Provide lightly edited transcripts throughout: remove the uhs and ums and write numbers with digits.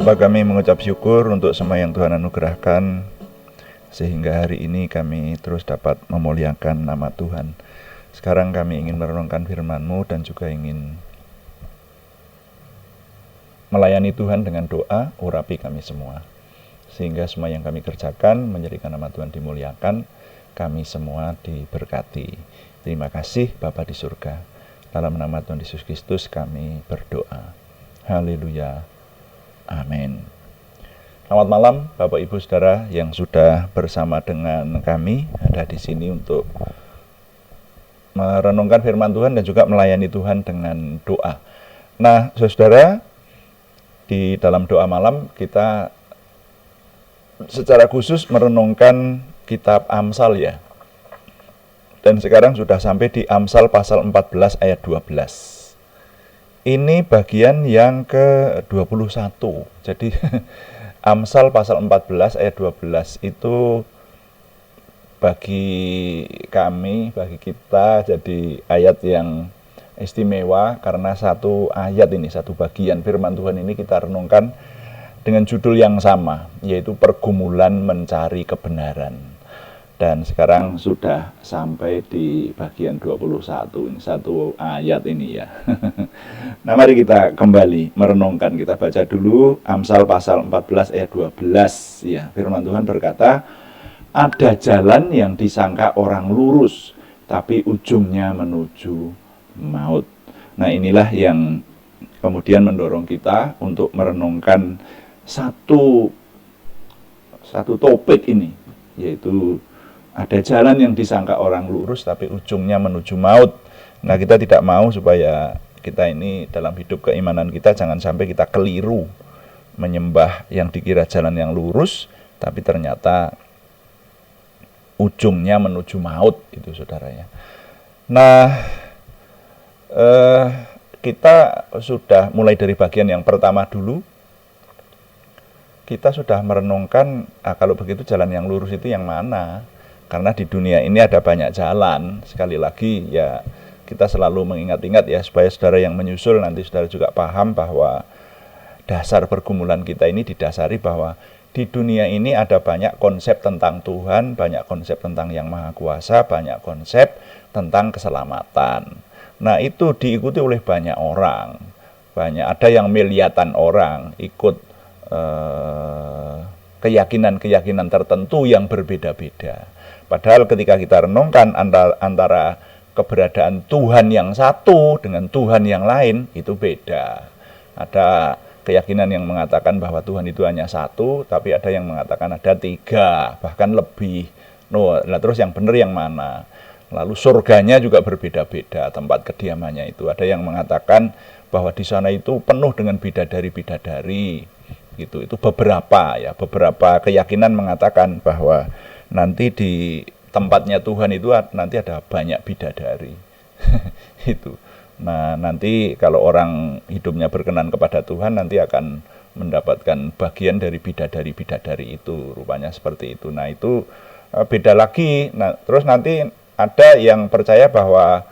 Bapa, kami mengucap syukur untuk semua yang Tuhan anugerahkan, sehingga hari ini kami terus dapat memuliakan nama Tuhan. Sekarang kami ingin merenungkan firman-Mu dan juga ingin melayani Tuhan dengan doa. Urapi kami semua, sehingga semua yang kami kerjakan menjadikan nama Tuhan dimuliakan, kami semua diberkati. Terima kasih Bapa di surga. Dalam nama Tuhan Yesus Kristus kami berdoa. Haleluya. Amin. Selamat malam Bapak Ibu Saudara yang sudah bersama dengan kami ada di sini untuk merenungkan firman Tuhan dan juga melayani Tuhan dengan doa. Nah, Saudara, di dalam doa malam kita secara khusus merenungkan kitab Amsal ya. Dan sekarang sudah sampai di Amsal pasal 14 ayat 12. Ini bagian yang ke-21. Jadi Amsal pasal 14 ayat 12 itu bagi kami, bagi kita jadi ayat yang istimewa karena satu ayat ini, satu bagian firman Tuhan ini kita renungkan dengan judul yang sama, yaitu pergumulan mencari kebenaran. Dan sekarang sudah sampai di bagian 21, ini satu ayat ini ya. Nah, mari kita kembali merenungkan. Kita baca dulu Amsal pasal 14 ayat 12 ya. Firman Tuhan berkata, ada jalan yang disangka orang lurus, tapi ujungnya menuju maut. Nah, inilah yang kemudian mendorong kita untuk merenungkan satu topik ini, yaitu ada jalan yang disangka orang lurus tapi ujungnya menuju maut. Nah, kita tidak mau supaya kita ini dalam hidup keimanan kita jangan sampai kita keliru menyembah yang dikira jalan yang lurus, tapi ternyata ujungnya menuju maut itu, saudara ya. Nah, kita sudah mulai dari bagian yang pertama dulu. Kita sudah merenungkan, kalau begitu jalan yang lurus itu yang mana? Karena di dunia ini ada banyak jalan. Sekali lagi ya, kita selalu mengingat-ingat ya, supaya saudara yang menyusul nanti saudara juga paham bahwa dasar pergumulan kita ini didasari bahwa di dunia ini ada banyak konsep tentang Tuhan, banyak konsep tentang Yang Maha Kuasa, banyak konsep tentang keselamatan. Nah, itu diikuti oleh banyak orang. Ada yang miliatan orang ikut keyakinan-keyakinan tertentu yang berbeda-beda. Padahal ketika kita renungkan antara keberadaan Tuhan yang satu dengan Tuhan yang lain, itu beda. Ada keyakinan yang mengatakan bahwa Tuhan itu hanya satu, tapi ada yang mengatakan ada tiga, bahkan lebih. Nah, terus yang benar yang mana? Lalu surganya juga berbeda-beda tempat kediamannya itu. Ada yang mengatakan bahwa di sana itu penuh dengan bidadari-bidadari. Gitu. Itu beberapa keyakinan mengatakan bahwa nanti di tempatnya Tuhan itu nanti ada banyak bidadari. Itu. Nah, nanti kalau orang hidupnya berkenan kepada Tuhan nanti akan mendapatkan bagian dari bidadari-bidadari itu, rupanya seperti itu. Nah, itu beda lagi. Nah, terus nanti ada yang percaya bahwa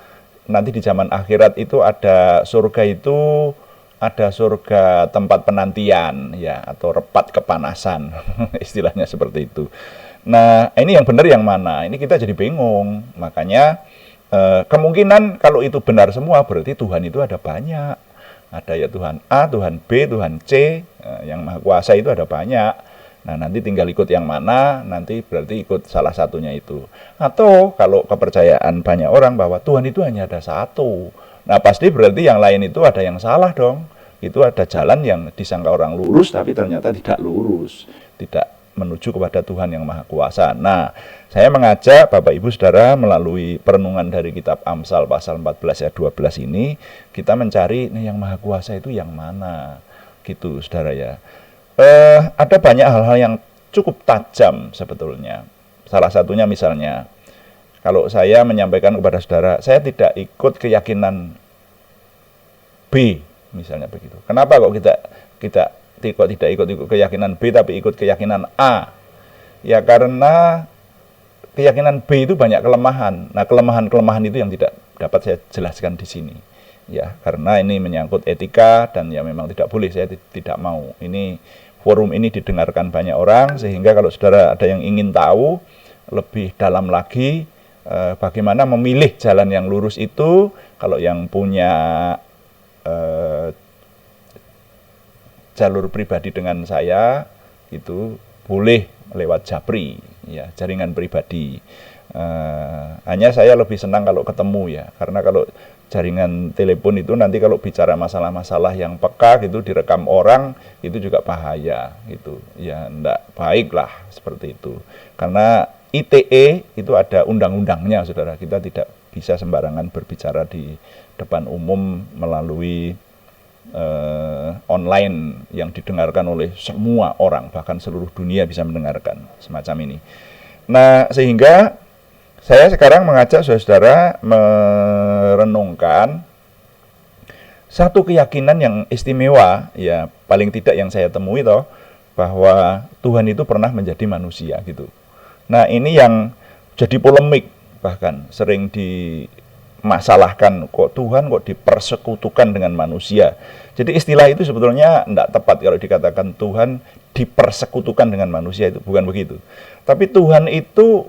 nanti di zaman akhirat itu ada surga tempat penantian ya, atau repat kepanasan istilahnya seperti itu. Nah, ini yang benar yang mana? Ini kita jadi bingung. Makanya kemungkinan kalau itu benar semua berarti Tuhan itu ada banyak. Ada ya Tuhan A, Tuhan B, Tuhan C, yang Maha Kuasa itu ada banyak. Nah, nanti tinggal ikut yang mana, nanti berarti ikut salah satunya itu. Atau kalau kepercayaan banyak orang bahwa Tuhan itu hanya ada satu. Nah, pasti berarti yang lain itu ada yang salah dong. Itu ada jalan yang disangka orang lurus, tapi ternyata tidak lurus. Tidak menuju kepada Tuhan yang Maha Kuasa. Nah, saya mengajak Bapak Ibu Saudara melalui perenungan dari kitab Amsal pasal 14 ayat 12 ini, kita mencari nih yang Maha Kuasa itu yang mana. Gitu, Saudara ya. Ada banyak hal-hal yang cukup tajam sebetulnya. Salah satunya misalnya, kalau saya menyampaikan kepada saudara, saya tidak ikut keyakinan B, misalnya begitu. Kenapa kok kita tidak ikut keyakinan B tapi ikut keyakinan A? Ya karena keyakinan B itu banyak kelemahan. Nah, kelemahan-kelemahan itu yang tidak dapat saya jelaskan di sini. Ya, karena ini menyangkut etika dan ya memang tidak boleh, saya tidak mau. Ini forum ini didengarkan banyak orang, sehingga kalau saudara ada yang ingin tahu lebih dalam lagi bagaimana memilih jalan yang lurus itu, kalau yang punya jalur pribadi dengan saya itu boleh lewat Japri, ya, jaringan pribadi. Hanya saya lebih senang kalau ketemu ya, karena kalau jaringan telepon itu nanti kalau bicara masalah-masalah yang peka gitu direkam orang, itu juga bahaya gitu. Ya enggak baik lah seperti itu. Karena ITE itu ada undang-undangnya, saudara. Kita tidak bisa sembarangan berbicara di depan umum melalui online yang didengarkan oleh semua orang, bahkan seluruh dunia bisa mendengarkan semacam ini. Nah, sehingga saya sekarang mengajak saudara merenungkan satu keyakinan yang istimewa, ya paling tidak yang saya temui toh, bahwa Tuhan itu pernah menjadi manusia gitu. Nah, ini yang jadi polemik, bahkan sering dimasalahkan, kok Tuhan kok dipersekutukan dengan manusia. Jadi istilah itu sebetulnya tidak tepat kalau dikatakan Tuhan dipersekutukan dengan manusia, itu bukan begitu. Tapi Tuhan itu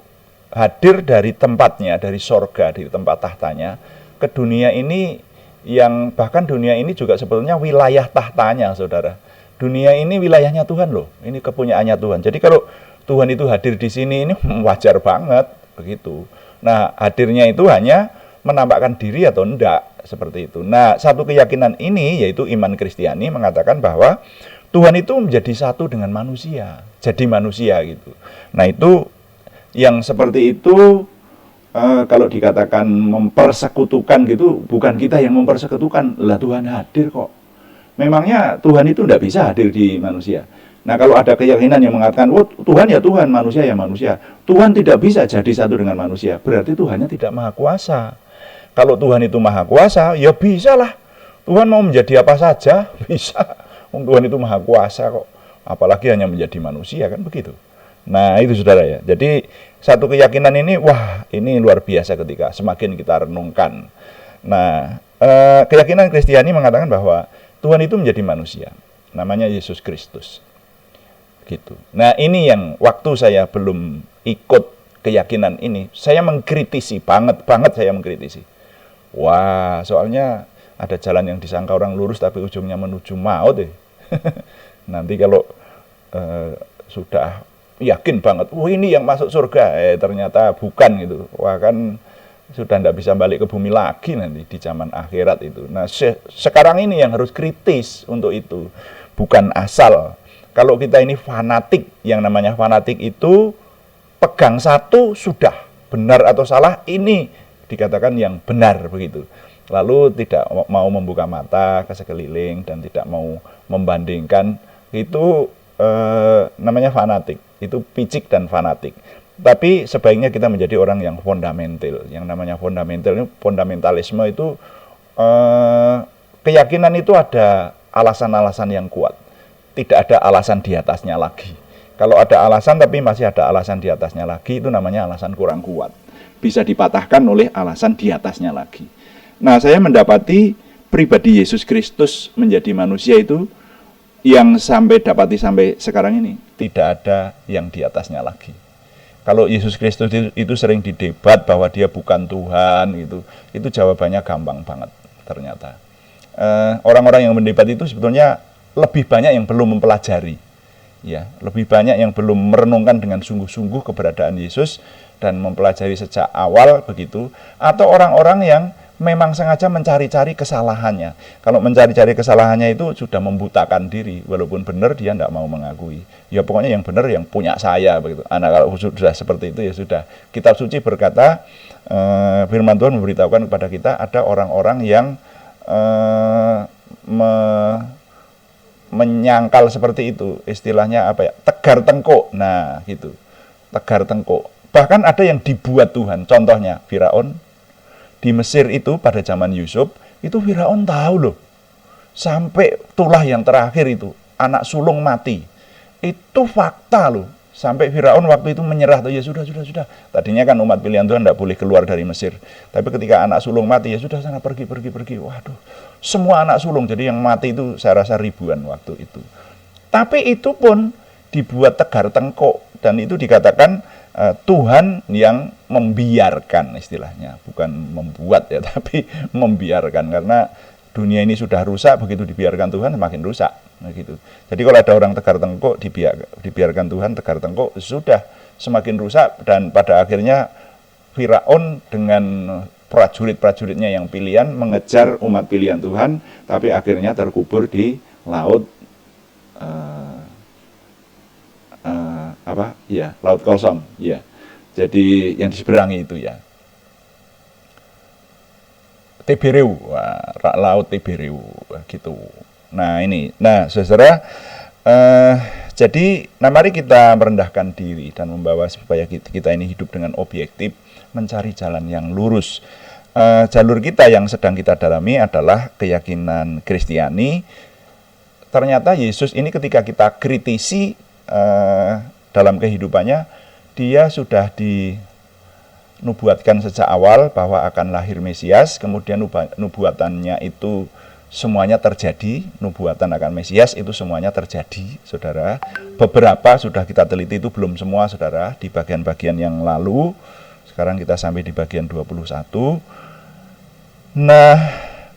hadir dari tempatnya, dari sorga, dari tempat tahtanya ke dunia ini, yang bahkan dunia ini juga sebetulnya wilayah tahtanya, saudara. Dunia ini wilayahnya Tuhan loh, ini kepunyaannya Tuhan. Jadi kalau Tuhan itu hadir di sini, ini wajar banget begitu. Nah, hadirnya itu hanya menampakkan diri atau enggak, seperti itu. Nah, satu keyakinan ini yaitu iman Kristiani mengatakan bahwa Tuhan itu menjadi satu dengan manusia, jadi manusia gitu. Nah, itu yang seperti itu kalau dikatakan mempersekutukan gitu, bukan kita yang mempersekutukan, lah Tuhan hadir kok. Memangnya Tuhan itu tidak bisa hadir di manusia. Nah, kalau ada keyakinan yang mengatakan, oh Tuhan ya Tuhan, manusia ya manusia, Tuhan tidak bisa jadi satu dengan manusia, berarti Tuhannya tidak maha kuasa. Kalau Tuhan itu maha kuasa, ya bisa lah. Tuhan mau menjadi apa saja, bisa. Tuhan itu maha kuasa kok. Apalagi hanya menjadi manusia, kan begitu. Nah, itu saudara ya. Jadi, satu keyakinan ini, wah, ini luar biasa ketika semakin kita renungkan. Nah, keyakinan Kristiani mengatakan bahwa Tuhan itu menjadi manusia. Namanya Yesus Kristus. Gitu. Nah, ini yang waktu saya belum ikut keyakinan ini, saya mengkritisi, banget saya mengkritisi. Wah, soalnya ada jalan yang disangka orang lurus tapi ujungnya menuju maut deh. Nanti kalau sudah yakin banget, wah ini yang masuk surga, ternyata bukan gitu. Wah, kan sudah tidak bisa balik ke bumi lagi nanti di zaman akhirat itu. Nah, sekarang ini yang harus kritis untuk itu, bukan asal. Kalau kita ini fanatik, yang namanya fanatik itu pegang satu sudah, benar atau salah ini dikatakan yang benar begitu. Lalu tidak mau membuka mata ke sekeliling dan tidak mau membandingkan, itu namanya fanatik. Itu picik dan fanatik. Tapi sebaiknya kita menjadi orang yang fundamental. Yang namanya fundamental, fundamentalisme itu keyakinan itu ada alasan-alasan yang kuat. Tidak ada alasan di atasnya lagi. Kalau ada alasan tapi masih ada alasan di atasnya lagi, itu namanya alasan kurang kuat. Bisa dipatahkan oleh alasan di atasnya lagi. Nah, saya mendapati pribadi Yesus Kristus menjadi manusia itu yang dapati sampai sekarang ini, tidak ada yang di atasnya lagi. Kalau Yesus Kristus itu sering didebat bahwa dia bukan Tuhan, itu jawabannya gampang banget ternyata. Orang-orang yang mendebat itu sebetulnya lebih banyak yang belum mempelajari, ya, lebih banyak yang belum merenungkan dengan sungguh-sungguh keberadaan Yesus dan mempelajari sejak awal begitu, atau orang-orang yang memang sengaja mencari-cari kesalahannya. Kalau mencari-cari kesalahannya itu sudah membutakan diri, walaupun benar dia tidak mau mengakui. Ya pokoknya yang benar yang punya saya begitu. Nah, kalau sudah seperti itu ya sudah. Kitab suci berkata, firman Tuhan memberitahukan kepada kita ada orang-orang yang menyangkal seperti itu, istilahnya apa ya, tegar tengkuk. Nah gitu, tegar tengkuk. Bahkan ada yang dibuat Tuhan. Contohnya Firaun di Mesir itu pada zaman Yusuf, itu Firaun tahu loh, sampai tulah yang terakhir itu anak sulung mati. Itu fakta loh. Sampai Firaun waktu itu menyerah tuh, ya sudah. Tadinya kan umat pilihan Tuhan tidak boleh keluar dari Mesir. Tapi ketika anak sulung mati, ya sudah sana pergi. Waduh, semua anak sulung. Jadi yang mati itu saya rasa ribuan waktu itu. Tapi itu pun dibuat tegar tengkuk. Dan itu dikatakan Tuhan yang membiarkan istilahnya. Bukan membuat ya, tapi membiarkan. Karena dunia ini sudah rusak, begitu dibiarkan Tuhan semakin rusak. Nah, gitu. Jadi kalau ada orang tegar tengkuk, dibiarkan Tuhan tegar tengkuk, sudah semakin rusak. Dan pada akhirnya Firaun dengan prajurit-prajuritnya yang pilihan mengejar umat pilihan Tuhan, tapi akhirnya terkubur di laut laut kosong, ya. Jadi yang diseberangi itu ya, Tibereu, laut Tibereu gitu. Nah saudara, jadi mari kita merendahkan diri dan membawa supaya kita ini hidup dengan objektif, mencari jalan yang lurus. Jalur kita yang sedang kita dalami adalah keyakinan Kristiani. Ternyata Yesus ini ketika kita kritisi dalam kehidupannya, dia sudah dinubuatkan sejak awal bahwa akan lahir Mesias, kemudian nubuatannya itu semuanya terjadi, nubuatan akan Mesias itu semuanya terjadi, saudara. Beberapa sudah kita teliti, itu belum semua, saudara, di bagian-bagian yang lalu. Sekarang kita sampai di bagian 21. Nah,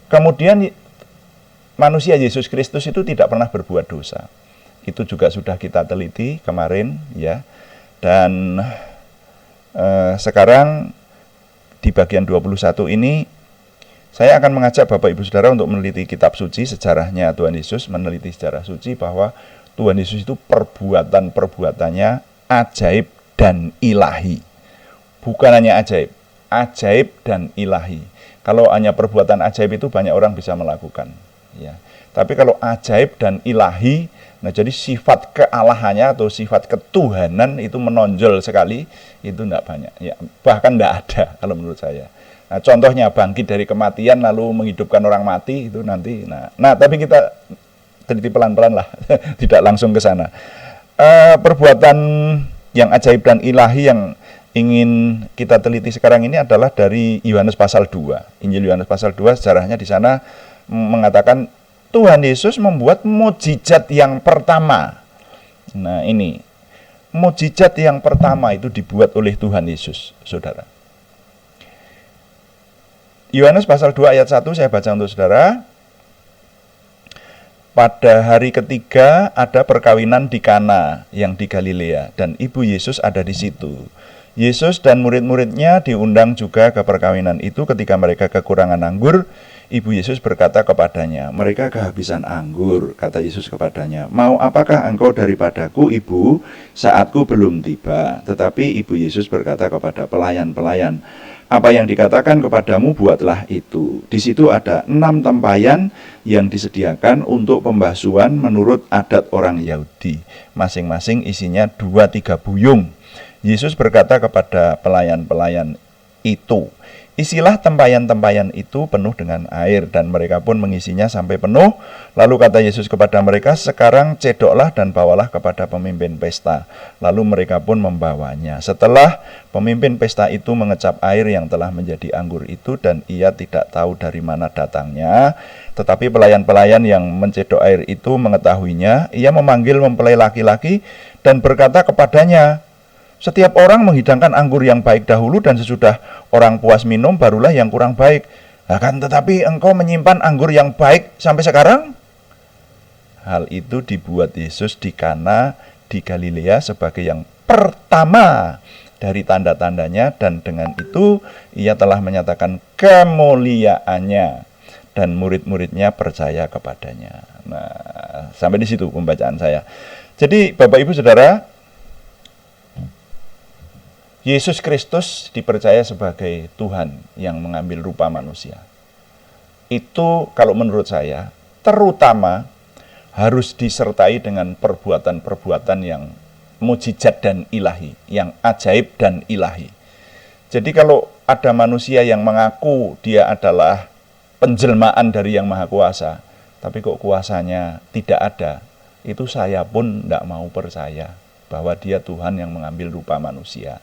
kemudian manusia Yesus Kristus itu tidak pernah berbuat dosa. Itu juga sudah kita teliti kemarin, ya. Dan sekarang di bagian 21 ini saya akan mengajak Bapak Ibu Saudara untuk meneliti kitab suci, sejarahnya Tuhan Yesus, meneliti sejarah suci bahwa Tuhan Yesus itu perbuatannya ajaib dan ilahi. Bukan hanya ajaib, ajaib dan ilahi. Kalau hanya perbuatan ajaib itu banyak orang bisa melakukan, ya. Tapi kalau ajaib dan ilahi, nah jadi sifat kealahannya atau sifat ketuhanan itu menonjol sekali, itu enggak banyak, ya. Bahkan enggak ada kalau menurut saya. Nah, contohnya bangkit dari kematian lalu menghidupkan orang mati itu nanti. Nah tapi kita teliti pelan-pelan lah, tidak langsung ke sana. Perbuatan yang ajaib dan ilahi yang ingin kita teliti sekarang ini adalah dari Yohanes pasal 2. Injil Yohanes pasal 2, sejarahnya di sana mengatakan Tuhan Yesus membuat mukjizat yang pertama. Nah, ini mukjizat yang pertama itu dibuat oleh Tuhan Yesus, Saudara. Yohanes pasal 2 ayat 1 saya baca untuk Saudara. Pada hari ketiga ada perkawinan di Kana yang di Galilea dan ibu Yesus ada di situ. Yesus dan murid-muridnya diundang juga ke perkawinan itu. Ketika mereka kekurangan anggur, ibu Yesus berkata kepadanya, "Mereka kehabisan anggur." Kata Yesus kepadanya, "Mau apakah engkau daripadaku, ibu? Saatku belum tiba." Tetapi ibu Yesus berkata kepada pelayan-pelayan, "Apa yang dikatakan kepadamu buatlah itu." Di situ ada 6 tempayan yang disediakan untuk pembasuhan menurut adat orang Yahudi. Masing-masing isinya 2-3 buyung. Yesus berkata kepada pelayan-pelayan itu, "Isilah tempayan-tempayan itu penuh dengan air." Dan mereka pun mengisinya sampai penuh. Lalu kata Yesus kepada mereka, "Sekarang cedoklah dan bawalah kepada pemimpin pesta." Lalu mereka pun membawanya. Setelah pemimpin pesta itu mengecap air yang telah menjadi anggur itu, dan ia tidak tahu dari mana datangnya. Tetapi pelayan-pelayan yang mencedok air itu mengetahuinya. Ia memanggil mempelai laki-laki dan berkata kepadanya, "Setiap orang menghidangkan anggur yang baik dahulu, dan sesudah orang puas minum barulah yang kurang baik. Akan tetapi engkau menyimpan anggur yang baik sampai sekarang?" Hal itu dibuat Yesus di Kana di Galilea sebagai yang pertama dari tanda-tandanya, dan dengan itu ia telah menyatakan kemuliaannya dan murid-muridnya percaya kepadanya. Nah, sampai di situ pembacaan saya. Jadi Bapak Ibu Saudara, Yesus Kristus dipercaya sebagai Tuhan yang mengambil rupa manusia. Itu kalau menurut saya terutama harus disertai dengan perbuatan-perbuatan yang mukjizat dan ilahi, yang ajaib dan ilahi. Jadi kalau ada manusia yang mengaku dia adalah penjelmaan dari Yang Maha Kuasa, tapi kok kuasanya tidak ada, itu saya pun tidak mau percaya bahwa dia Tuhan yang mengambil rupa manusia.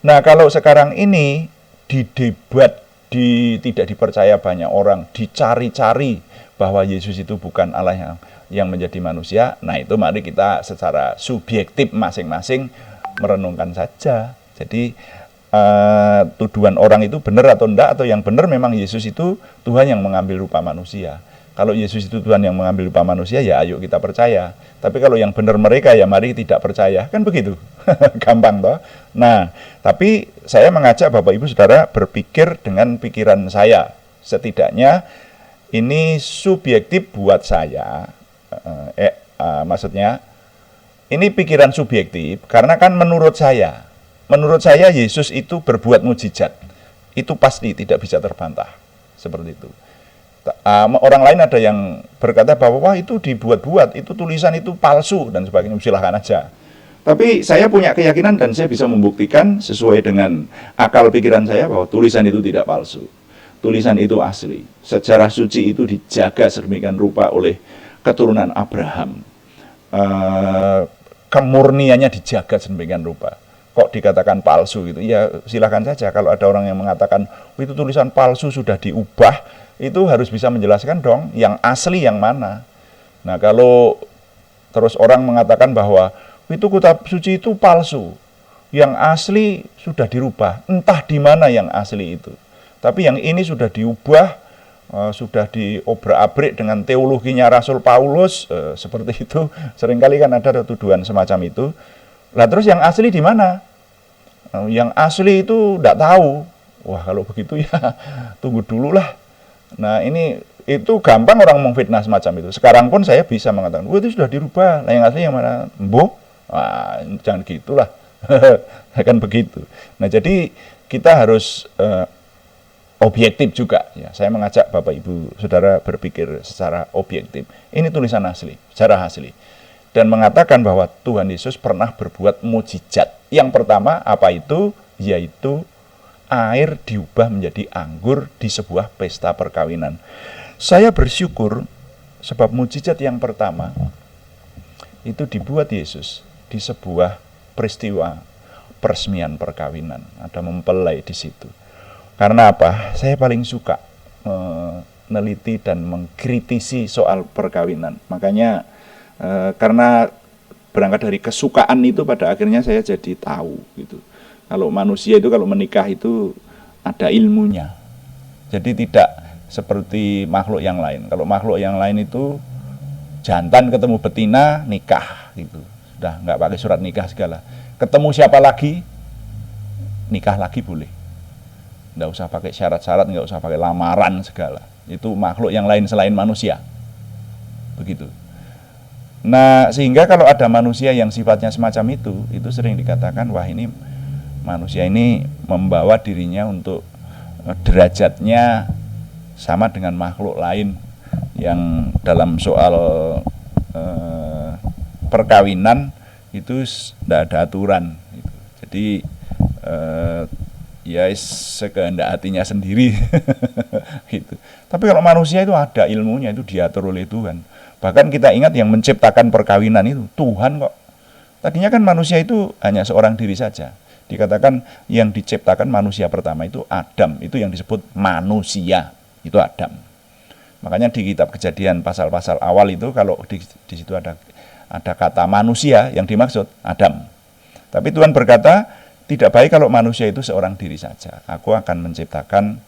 Nah, kalau sekarang ini didebat, tidak dipercaya banyak orang, dicari-cari bahwa Yesus itu bukan Allah yang menjadi manusia, nah itu mari kita secara subjektif masing-masing merenungkan saja. Jadi tuduhan orang itu benar atau enggak, atau yang benar memang Yesus itu Tuhan yang mengambil rupa manusia. Kalau Yesus itu Tuhan yang mengambil rupa manusia, ya ayo kita percaya. Tapi kalau yang benar mereka, ya mari tidak percaya. Kan begitu. Gampang toh. Nah, tapi saya mengajak Bapak Ibu Saudara berpikir dengan pikiran saya. Setidaknya ini subjektif buat saya. Maksudnya, ini pikiran subjektif karena kan menurut saya Yesus itu berbuat mukjizat. Itu pasti tidak bisa terbantah. Seperti itu. Orang lain ada yang berkata bahwa wah itu dibuat-buat, itu tulisan itu palsu dan sebagainya, silahkan aja. Tapi saya punya keyakinan dan saya bisa membuktikan sesuai dengan akal pikiran saya bahwa tulisan itu tidak palsu. Tulisan itu asli. Sejarah suci itu dijaga sedemikian rupa oleh keturunan Abraham. Kemurniannya dijaga sedemikian rupa. Kok dikatakan palsu gitu? Ya silahkan saja. Kalau ada orang yang mengatakan itu tulisan palsu sudah diubah, itu harus bisa menjelaskan dong yang asli yang mana. Nah, kalau terus orang mengatakan bahwa itu kitab suci itu palsu, yang asli sudah dirubah, entah di mana yang asli itu. Tapi yang ini sudah diubah, sudah diobrak-abrik dengan teologinya Rasul Paulus, seperti itu. Seringkali kan ada tuduhan semacam itu. Lah terus yang asli di mana? Yang asli itu tidak tahu. Wah, kalau begitu ya tunggu dulu lah. Nah, itu gampang orang memfitnah semacam itu. Sekarang pun saya bisa mengatakan, "Wah, itu sudah dirubah." Nah, yang asli yang mana? Mbok? Wah, jangan gitulah. Kan begitu. Nah, jadi kita harus objektif juga. Ya, saya mengajak Bapak Ibu Saudara berpikir secara objektif. Ini tulisan asli, sejarah asli. Dan mengatakan bahwa Tuhan Yesus pernah berbuat mukjizat. Yang pertama apa itu? Yaitu air diubah menjadi anggur di sebuah pesta perkawinan. Saya bersyukur sebab mukjizat yang pertama itu dibuat Yesus di sebuah peristiwa peresmian perkawinan. Ada mempelai di situ. Karena apa? Saya paling suka meneliti dan mengkritisi soal perkawinan. Makanya karena berangkat dari kesukaan itu pada akhirnya saya jadi tahu gitu. Kalau manusia itu kalau menikah itu ada ilmunya. Jadi tidak seperti makhluk yang lain. Kalau makhluk yang lain itu jantan ketemu betina nikah gitu. Sudah nggak pakai surat nikah segala. Ketemu siapa lagi nikah lagi boleh. Nggak usah pakai syarat-syarat, nggak usah pakai lamaran segala. Itu makhluk yang lain selain manusia. Begitu. Nah, sehingga kalau ada manusia yang sifatnya semacam itu sering dikatakan, wah ini manusia ini membawa dirinya untuk derajatnya sama dengan makhluk lain yang dalam soal perkawinan itu tidak ada aturan. Jadi ya sekehendak hatinya sendiri gitu. Tapi kalau manusia itu ada ilmunya, itu diatur oleh Tuhan. Bahkan kita ingat yang menciptakan perkawinan itu Tuhan kok. Tadinya kan manusia itu hanya seorang diri saja. Dikatakan yang diciptakan manusia pertama itu Adam, itu yang disebut manusia, itu Adam. Makanya di kitab Kejadian pasal-pasal awal itu kalau di situ ada kata manusia, yang dimaksud Adam. Tapi Tuhan berkata, tidak baik kalau manusia itu seorang diri saja. Aku akan menciptakan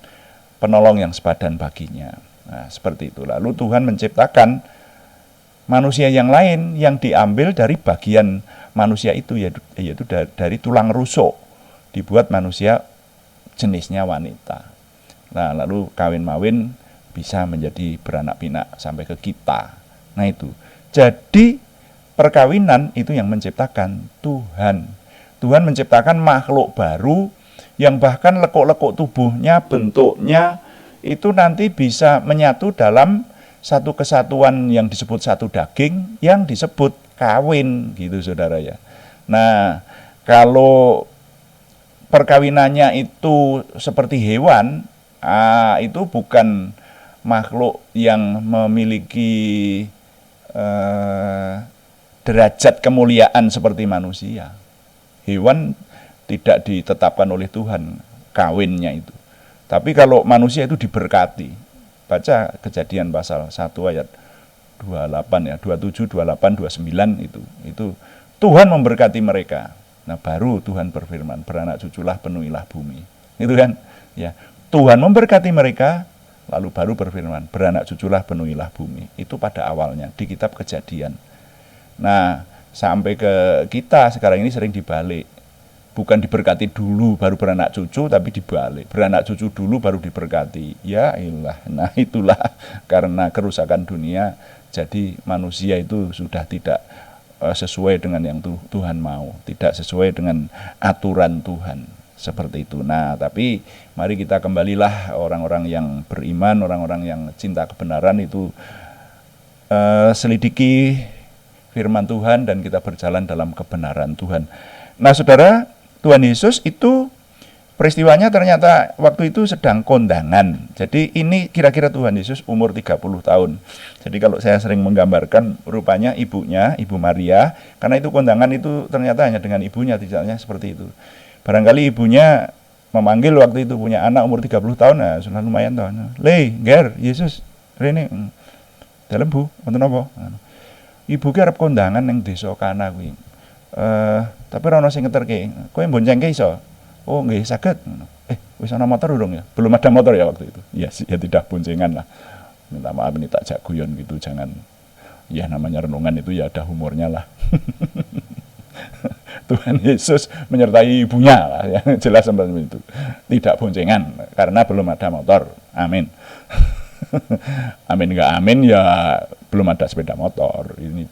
penolong yang sepadan baginya. Nah, seperti itu. Lalu Tuhan menciptakan manusia yang lain yang diambil dari bagian manusia itu, yaitu dari tulang rusuk. Dibuat manusia jenisnya wanita. Nah, lalu kawin-mawin bisa menjadi beranak pinak sampai ke kita. Nah itu. Jadi perkawinan itu yang menciptakan Tuhan. Tuhan menciptakan makhluk baru yang bahkan lekuk-lekuk tubuhnya, bentuknya itu nanti bisa menyatu dalam satu kesatuan yang disebut satu daging, yang disebut kawin gitu saudara ya. Nah, kalau perkawinannya itu seperti hewan, itu bukan makhluk yang memiliki derajat kemuliaan seperti manusia. Hewan tidak ditetapkan oleh Tuhan kawinnya itu. Tapi kalau manusia itu diberkati. Baca Kejadian pasal 1 ayat 28 ya, 27, 28, 29 itu Tuhan memberkati mereka. Nah, baru Tuhan berfirman, beranak cuculah penuhilah bumi. Itu kan? Ya. Tuhan memberkati mereka, lalu baru berfirman, beranak cuculah penuhilah bumi. Itu pada awalnya di kitab Kejadian. Nah, sampai ke kita sekarang ini sering dibalik. Bukan diberkati dulu baru beranak cucu, tapi dibalik. Beranak cucu dulu baru diberkati. Ya ilah. Nah itulah karena kerusakan dunia, jadi manusia itu sudah tidak sesuai dengan yang Tuhan mau. Tidak sesuai dengan aturan Tuhan. Seperti itu. Nah tapi mari kita kembalilah orang-orang yang beriman, orang-orang yang cinta kebenaran itu selidiki firman Tuhan dan kita berjalan dalam kebenaran Tuhan. Nah saudara, Tuhan Yesus itu peristiwanya ternyata waktu itu sedang kondangan. Jadi ini kira-kira Tuhan Yesus umur 30 tahun. Jadi kalau saya sering menggambarkan rupanya ibunya, Ibu Maria, karena itu kondangan itu ternyata hanya dengan ibunya, tidaknya seperti itu. Barangkali ibunya memanggil waktu itu punya anak umur 30 tahun, nah sudah lumayan tahun. Le, Ger, Yesus, Rene, dalam bu, wonten apa? Ibu ki arep kondangan ning desa Kana kuwi. Tapi ora ono sing ngeterke. Kowe boncengke iso? Oh, nggih saged. Wis ana motor urung ya? Belum ada motor ya waktu itu. Ya tidak boncengan lah. Minta maaf ini tak jak guyon gitu, jangan. Ya namanya renungan itu ya ada humornya lah. Tuhan Yesus menyertai ibunya lah, ya jelas seperti itu. Tidak boncengan karena belum ada motor. Amin. Amin enggak amin ya belum ada sepeda motor. Ini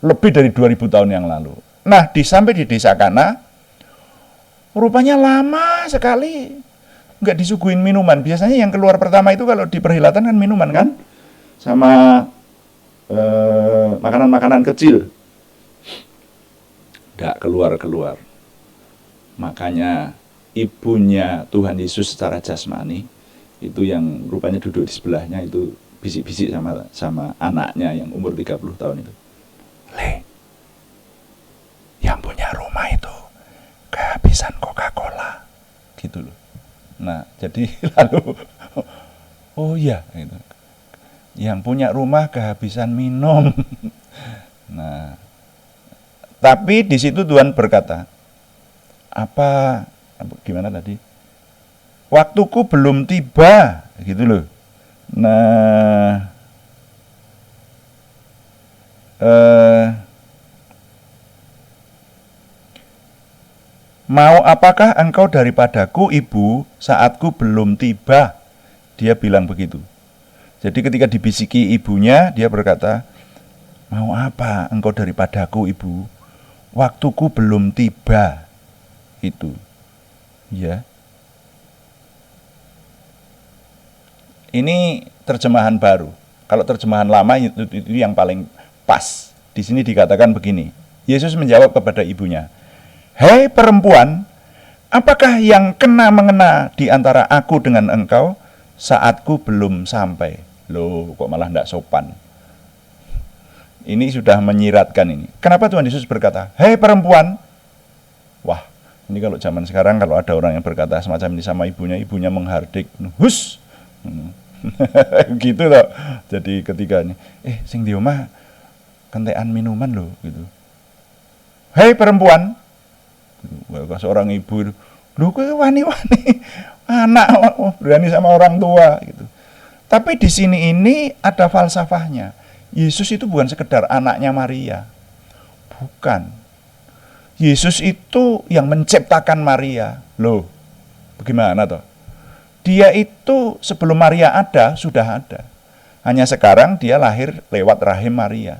lebih dari 2000 tahun yang lalu. Nah, sampai di desa Kana, Rupanya lama sekali nggak disuguhin minuman. Biasanya yang keluar pertama itu kalau di perhilatan kan minuman kan, sama makanan-makanan kecil. Nggak keluar-keluar. Makanya ibunya Tuhan Yesus secara jasmani itu yang rupanya duduk di sebelahnya itu bisik-bisik sama anaknya yang umur 30 tahun itu. Yang punya rumah itu kehabisan Coca-Cola. Gitu loh. Nah, jadi lalu oh iya gitu. Yang punya rumah kehabisan minum. Nah, tapi di situ Tuhan berkata, gimana tadi? Waktuku belum tiba, gitu loh. Nah, mau apakah engkau daripadaku, ibu, saatku belum tiba? Dia bilang begitu. Jadi ketika dibisiki ibunya, dia berkata, mau apa engkau daripadaku, ibu? Waktuku belum tiba. Itu. Ya. Ini terjemahan baru. Kalau terjemahan lama itu yang paling pas. Di sini dikatakan begini. Yesus menjawab kepada ibunya, "Hei perempuan, apakah yang kena-mengena di antara aku dengan engkau? Saatku belum sampai." Loh, kok malah tidak sopan. Ini sudah menyiratkan ini. Kenapa Tuhan Yesus berkata, "Hei perempuan"? Wah, ini kalau zaman sekarang kalau ada orang yang berkata semacam ini sama ibunya, ibunya menghardik, "Hus!" Gitu loh. Jadi ketika ini, sing di omah kentekan minuman loh, gitu. "Hei perempuan." Wah, seorang ibu, "Loh kok wani-wani anak berani sama orang tua," gitu. Tapi di sini ini ada falsafahnya. Yesus itu bukan sekedar anaknya Maria. Bukan. Yesus itu yang menciptakan Maria. Loh, bagaimana toh? Dia itu sebelum Maria ada, sudah ada. Hanya sekarang dia lahir lewat rahim Maria.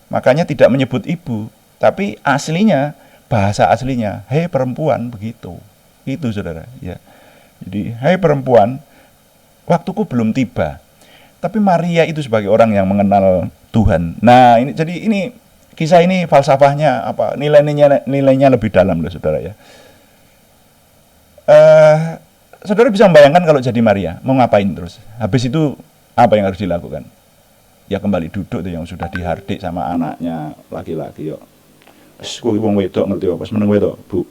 Makanya tidak menyebut ibu. Tapi aslinya, bahasa aslinya, "Hei perempuan," begitu. Itu saudara. Ya. Jadi, "Hei perempuan, waktuku belum tiba." Tapi Maria itu sebagai orang yang mengenal Tuhan. Nah, ini kisah ini falsafahnya apa? Nilainya lebih dalam loh, saudara ya. Saudara bisa membayangkan kalau jadi Maria, mau ngapain terus? Habis itu apa yang harus dilakukan? Ya kembali duduk tuh yang sudah dihardik sama anaknya laki-laki yo. Wis kuwi wong wedok ngerti apa? Meneng wedok, Bu.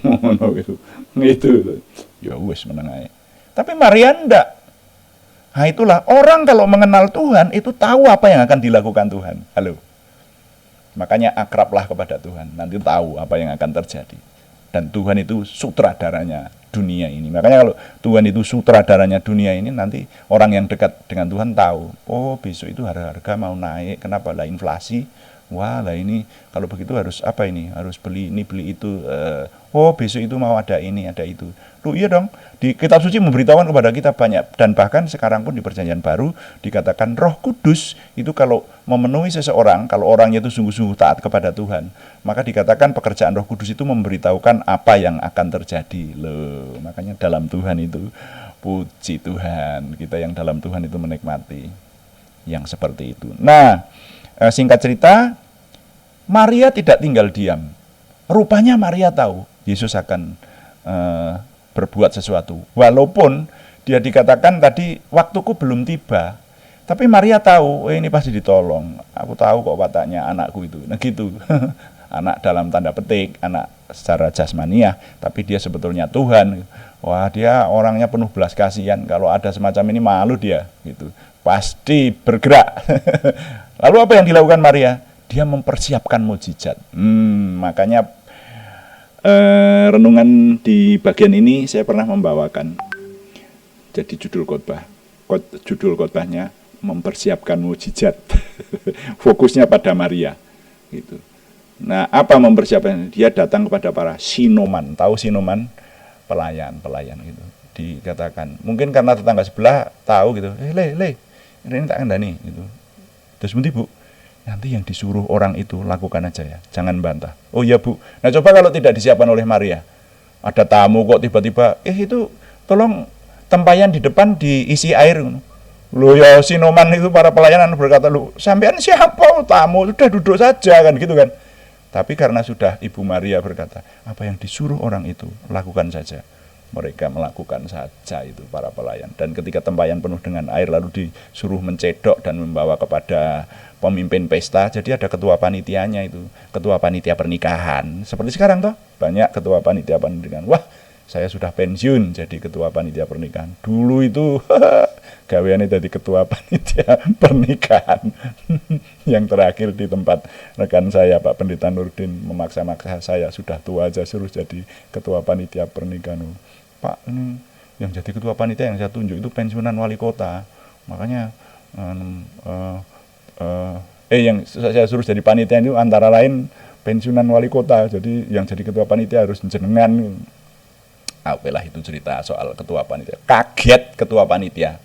Ngono gitu. Gitu. Ya wis meneng ae. Tapi Maria ndak. Nah itulah, orang kalau mengenal Tuhan itu tahu apa yang akan dilakukan Tuhan. Halo. Makanya akrablah kepada Tuhan, nanti tahu apa yang akan terjadi. Dan Tuhan itu sutradaranya dunia ini. Makanya kalau Tuhan itu sutradaranya dunia ini, nanti orang yang dekat dengan Tuhan tahu, oh besok itu harga mau naik, kenapa lah inflasi? Wah lah ini kalau begitu harus apa ini? Harus beli ini beli itu. Oh besok itu mau ada ini ada itu. Loh iya dong. Di Kitab Suci memberitahukan kepada kita banyak, dan bahkan sekarang pun di Perjanjian Baru dikatakan Roh Kudus itu kalau memenuhi seseorang, kalau orangnya itu sungguh-sungguh taat kepada Tuhan, maka dikatakan pekerjaan Roh Kudus itu memberitahukan apa yang akan terjadi. Loh, makanya dalam Tuhan itu, puji Tuhan, kita yang dalam Tuhan itu menikmati yang seperti itu. Nah, singkat cerita, Maria tidak tinggal diam. Rupanya Maria tahu Yesus akan berbuat sesuatu. Walaupun dia dikatakan tadi waktuku belum tiba, tapi Maria tahu, ini pasti ditolong. Aku tahu kok wataknya anakku itu. Nah gitu. Anak dalam tanda petik, anak secara jasmaniah, tapi dia sebetulnya Tuhan. Wah, dia orangnya penuh belas kasihan. Kalau ada semacam ini malu dia, gitu. Pasti bergerak. Lalu apa yang dilakukan Maria? Dia mempersiapkan mukjizat. Makanya renungan di bagian ini saya pernah membawakan. Jadi judul khotbahnya mempersiapkan mukjizat. Fokusnya pada Maria, gitu. Nah, apa mempersiapkan? Dia datang kepada para sinoman. Tahu sinoman? Pelayan gitu. Dikatakan, mungkin karena tetangga sebelah tahu gitu. Ini tak kandani gitu. Terus nanti Bu, nanti yang disuruh orang itu lakukan aja ya, jangan bantah. Oh iya Bu. Nah coba kalau tidak disiapkan oleh Maria, Ada tamu kok tiba-tiba, itu tolong tempayan di depan diisi air. Loh ya Sinoman itu para pelayanan berkata, lu sampean siapa tamu, sudah duduk saja kan gitu kan. Tapi karena sudah Ibu Maria berkata, apa yang disuruh orang itu lakukan saja. Mereka melakukan saja itu para pelayan. Dan ketika tempayan penuh dengan air lalu disuruh mencedok dan membawa kepada pemimpin pesta, jadi ada ketua panitianya itu, ketua panitia pernikahan. Seperti sekarang toh, banyak ketua panitia pernikahan. Wah, saya sudah pensiun jadi ketua panitia pernikahan. Dulu itu gaweannya jadi ketua panitia pernikahan. Yang terakhir di tempat rekan saya Pak Pendeta Nurdin memaksa-maksa saya, sudah tua aja suruh jadi ketua panitia pernikahan. Pak, ini yang jadi ketua panitia yang saya tunjuk itu pensiunan wali kota. Makanya yang saya suruh jadi panitia itu antara lain pensiunan wali kota. Jadi yang jadi ketua panitia harus jenengan. Apalah itu cerita soal ketua panitia. Kaget ketua panitia.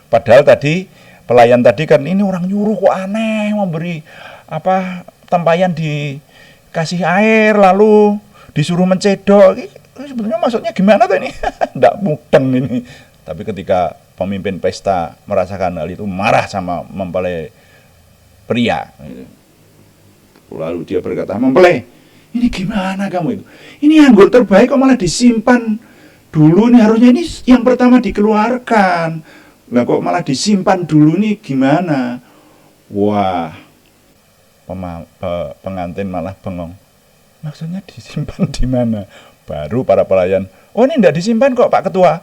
Padahal tadi pelayan tadi kan ini orang nyuruh kok aneh, memberi tempayan dikasih air lalu disuruh mencedok. Sebetulnya maksudnya gimana tuh ini? Nggak mudeng ini. Tapi ketika pemimpin pesta merasakan hal itu, marah sama mempelai pria. Lalu dia berkata, mempelai, ini gimana kamu itu? Ini anggur terbaik kok malah disimpan dulu nih, harusnya ini yang pertama dikeluarkan. Lah kok malah disimpan dulu nih, gimana? Wah, pengantin malah bengong. Maksudnya disimpan di mana? Baru para pelayan, oh ini tidak disimpan kok Pak Ketua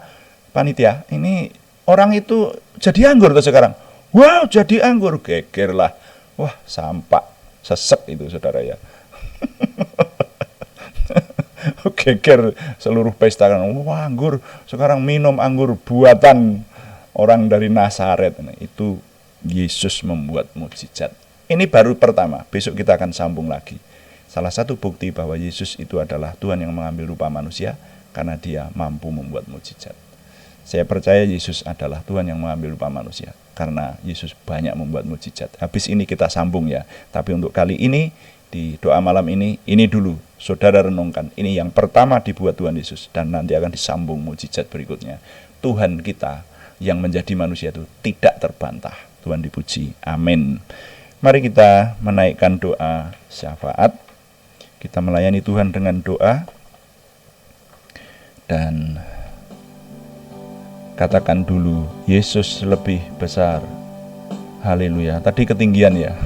Panitia. Ini orang itu jadi anggur tuh sekarang. Wow, jadi anggur, geger lah. Wah, sampah, sesek itu saudara ya. Geger seluruh pesta kan. Wah, anggur, sekarang minum anggur buatan orang dari Nazaret. Nah, itu Yesus membuat mukjizat. Ini baru pertama, besok kita akan sambung lagi. Salah satu bukti bahwa Yesus itu adalah Tuhan yang mengambil rupa manusia karena dia mampu membuat mukjizat. Saya percaya Yesus adalah Tuhan yang mengambil rupa manusia karena Yesus banyak membuat mukjizat. Habis ini kita sambung ya. Tapi untuk kali ini di doa malam ini dulu saudara renungkan. Ini yang pertama dibuat Tuhan Yesus dan nanti akan disambung mukjizat berikutnya. Tuhan kita yang menjadi manusia itu tidak terbantah. Tuhan dipuji. Amin. Mari kita menaikkan doa syafaat. Kita melayani Tuhan dengan doa dan katakan dulu, Yesus lebih besar. Haleluya. Tadi ketinggian ya.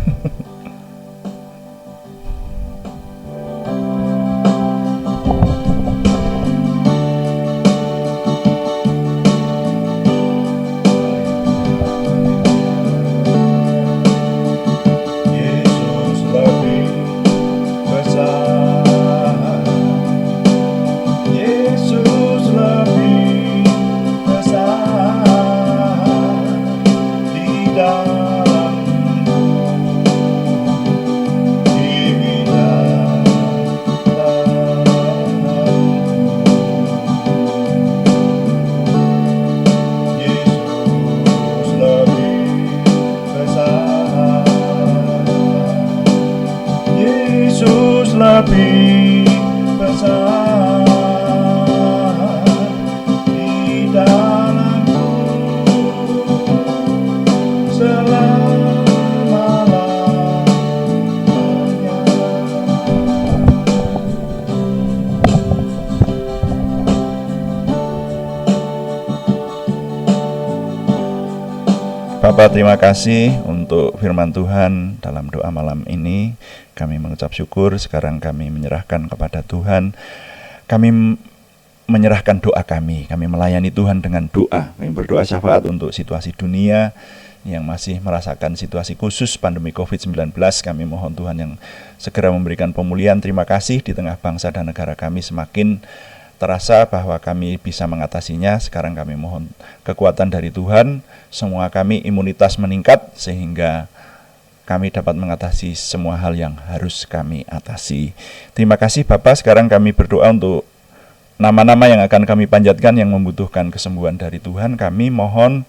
Lebih besar di dalamku selama-lamanya. Bapak, terima kasih untuk firman Tuhan dalam doa malam ini. Kami mengucap syukur, sekarang kami menyerahkan kepada Tuhan. Kami menyerahkan doa kami melayani Tuhan dengan doa. Kami berdoa syafaat untuk situasi dunia yang masih merasakan situasi khusus pandemi COVID-19. Kami mohon Tuhan yang segera memberikan pemulihan. Terima kasih di tengah bangsa dan negara kami semakin terasa bahwa kami bisa mengatasinya. Sekarang kami mohon kekuatan dari Tuhan. Semua kami imunitas meningkat sehingga kami dapat mengatasi semua hal yang harus kami atasi. Terima kasih Bapak. Sekarang kami berdoa untuk nama-nama yang akan kami panjatkan yang membutuhkan kesembuhan dari Tuhan. Kami mohon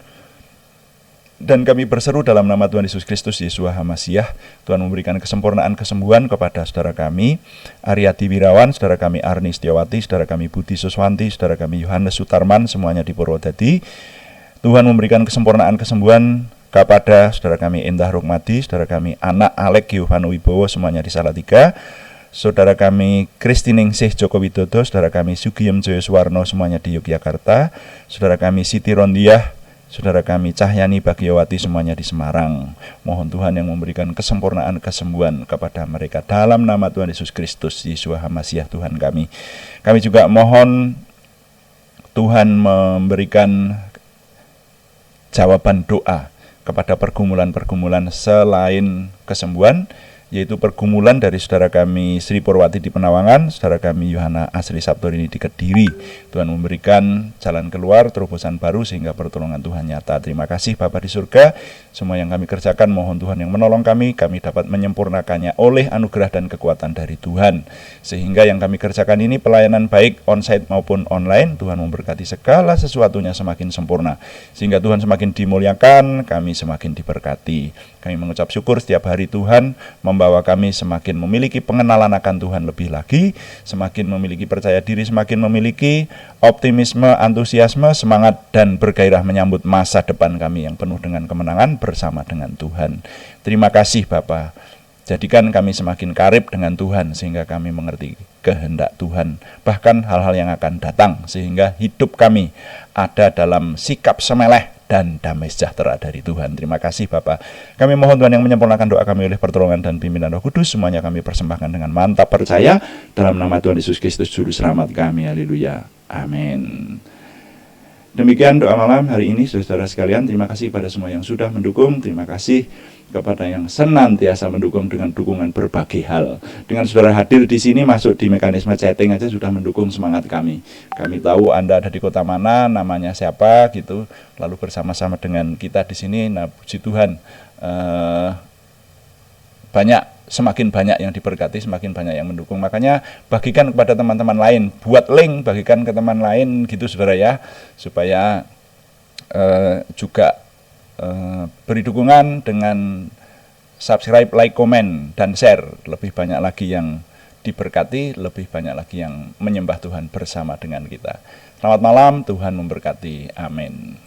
Dan kami berseru dalam nama Tuhan Yesus Kristus, Yeshua HaMasiah. Tuhan memberikan kesempurnaan kesembuhan kepada saudara kami Aryati Wirawan, saudara kami Arni Setiawati, saudara kami Budi Suswanti, saudara kami Yohanes Sutarman, semuanya di Purwodadi. Tuhan memberikan kesempurnaan kesembuhan kepada saudara kami Endah Rukmadi, saudara kami Anak Alek Giovanni Wibowo, semuanya di Salatiga. Saudara kami Kristiningsih Joko Widodo, saudara kami Sugiem Joyo Suwarno, semuanya di Yogyakarta. Saudara kami Siti Rondiah, saudara kami Cahyani Bagiawati, semuanya di Semarang. Mohon Tuhan yang memberikan kesempurnaan kesembuhan kepada mereka dalam nama Tuhan Yesus Kristus, Yeshua HaMasiah Tuhan kami. Kami juga mohon Tuhan memberikan jawaban doa kepada pergumulan-pergumulan selain kesembuhan, yaitu pergumulan dari saudara kami Sri Purwati di Penawangan, saudara kami Yohana Asri Sabtorini di Kediri. Tuhan memberikan jalan keluar, terobosan baru sehingga pertolongan Tuhan nyata. Terima kasih Bapa di surga, semua yang kami kerjakan mohon Tuhan yang menolong kami dapat menyempurnakannya oleh anugerah dan kekuatan dari Tuhan. Sehingga yang kami kerjakan ini pelayanan baik onsite maupun online, Tuhan memberkati segala sesuatunya semakin sempurna. Sehingga Tuhan semakin dimuliakan, kami semakin diberkati. Kami mengucap syukur setiap hari Tuhan membawa kami semakin memiliki pengenalan akan Tuhan lebih lagi, semakin memiliki percaya diri, semakin memiliki optimisme, antusiasme, semangat, dan bergairah menyambut masa depan kami yang penuh dengan kemenangan bersama dengan Tuhan. Terima kasih Bapa. Jadikan kami semakin karib dengan Tuhan sehingga kami mengerti kehendak Tuhan, bahkan hal-hal yang akan datang, sehingga hidup kami ada dalam sikap semeleh dan damai sejahtera dari Tuhan. Terima kasih Bapa. Kami mohon Tuhan yang menyempurnakan doa kami oleh pertolongan dan pimpinan Roh Kudus. Semuanya kami persembahkan dengan mantap percaya dalam nama Tuhan Yesus Kristus Juru Selamat kami. Haleluya. Amin. Demikian doa malam hari ini saudara sekalian. Terima kasih pada semua yang sudah mendukung. Terima kasih kepada yang senantiasa mendukung dengan dukungan berbagai hal. Dengan saudara hadir di sini, masuk di mekanisme chatting aja sudah mendukung semangat kami. Kami tahu Anda ada di kota mana, namanya siapa gitu. Lalu bersama-sama dengan kita di sini. Nah, puji Tuhan, semakin banyak yang diberkati, semakin banyak yang mendukung. Makanya bagikan kepada teman-teman lain, buat link, bagikan ke teman lain gitu saudara ya, supaya juga beri dukungan dengan subscribe, like, komen, dan share. Lebih banyak lagi yang diberkati, lebih banyak lagi yang menyembah Tuhan bersama dengan kita. Selamat malam, Tuhan memberkati. Amin.